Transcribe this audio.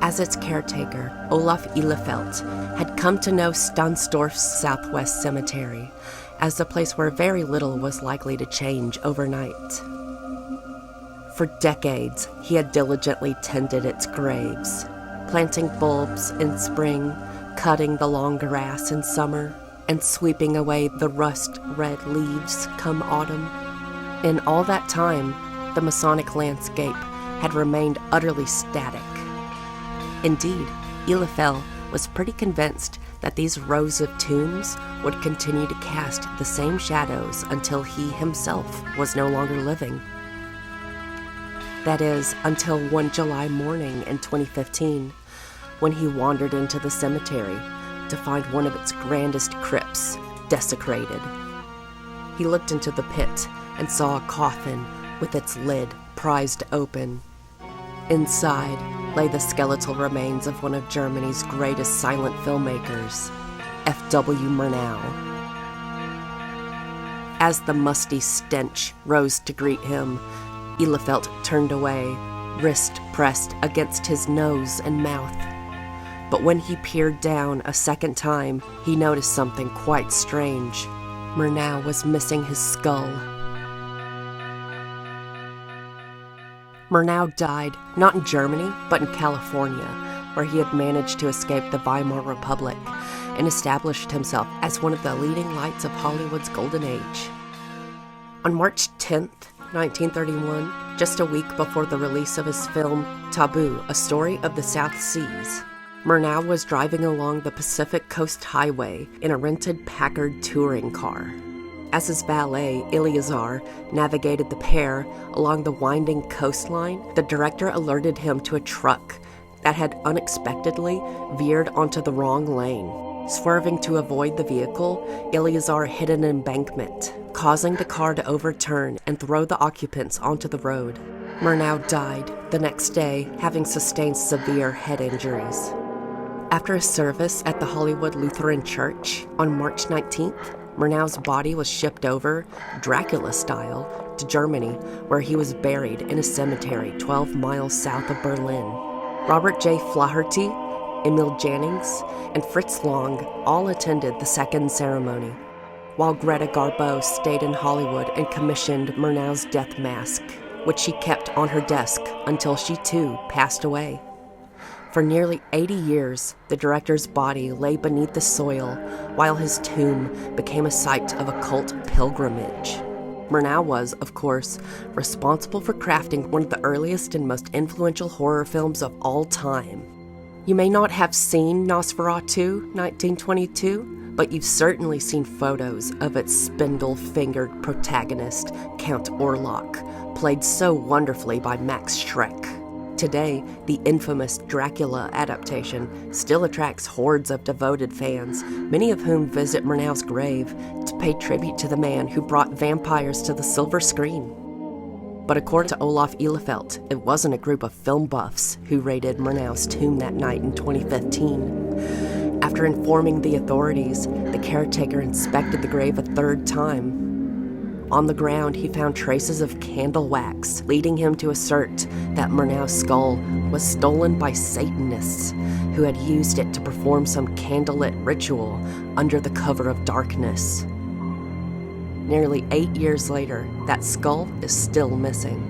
As its caretaker, Olaf Ihlefelt had come to know Stahnsdorf's Southwest Cemetery as a place where very little was likely to change overnight. For decades, he had diligently tended its graves, planting bulbs in spring, cutting the long grass in summer, and sweeping away the rust-red leaves come autumn. In all that time, the Masonic landscape had remained utterly static. Indeed, Ihlefelt was pretty convinced that these rows of tombs would continue to cast the same shadows until he himself was no longer living. That is, until one July morning in 2015, when he wandered into the cemetery to find one of its grandest crypts desecrated. He looked into the pit and saw a coffin with its lid prized open. Inside lay the skeletal remains of one of Germany's greatest silent filmmakers, F.W. Murnau. As the musty stench rose to greet him, Ihlefelt turned away, wrist pressed against his nose and mouth. But when he peered down a second time, he noticed something quite strange. Murnau was missing his skull. Murnau died not in Germany, but in California, where he had managed to escape the Weimar Republic and established himself as one of the leading lights of Hollywood's golden age. On March 10th, 1931, just a week before the release of his film Taboo, A Story of the South Seas, Murnau was driving along the Pacific Coast Highway in a rented Packard touring car. As his valet, Eleazar, navigated the pair along the winding coastline, the director alerted him to a truck that had unexpectedly veered onto the wrong lane. Swerving to avoid the vehicle, Eleazar hit an embankment, causing the car to overturn and throw the occupants onto the road. Murnau died the next day, having sustained severe head injuries. After a service at the Hollywood Lutheran Church on March 19th, Murnau's body was shipped over, Dracula-style, to Germany, where he was buried in a cemetery 12 miles south of Berlin. Robert J. Flaherty, Emil Jannings, and Fritz Lang all attended the second ceremony, while Greta Garbo stayed in Hollywood and commissioned Murnau's death mask, which she kept on her desk until she too passed away. For nearly 80 years, the director's body lay beneath the soil, while his tomb became a site of occult pilgrimage. Murnau was, of course, responsible for crafting one of the earliest and most influential horror films of all time. You may not have seen Nosferatu, 1922, but you've certainly seen photos of its spindle-fingered protagonist, Count Orlok, played so wonderfully by Max Schreck. Today, the infamous Dracula adaptation still attracts hordes of devoted fans, many of whom visit Murnau's grave to pay tribute to the man who brought vampires to the silver screen. But according to Olaf Ihlefelt, it wasn't a group of film buffs who raided Murnau's tomb that night in 2015. After informing the authorities, the caretaker inspected the grave a third time. On the ground, he found traces of candle wax, leading him to assert that Murnau's skull was stolen by Satanists who had used it to perform some candlelit ritual under the cover of darkness. Nearly 8 years later, that skull is still missing.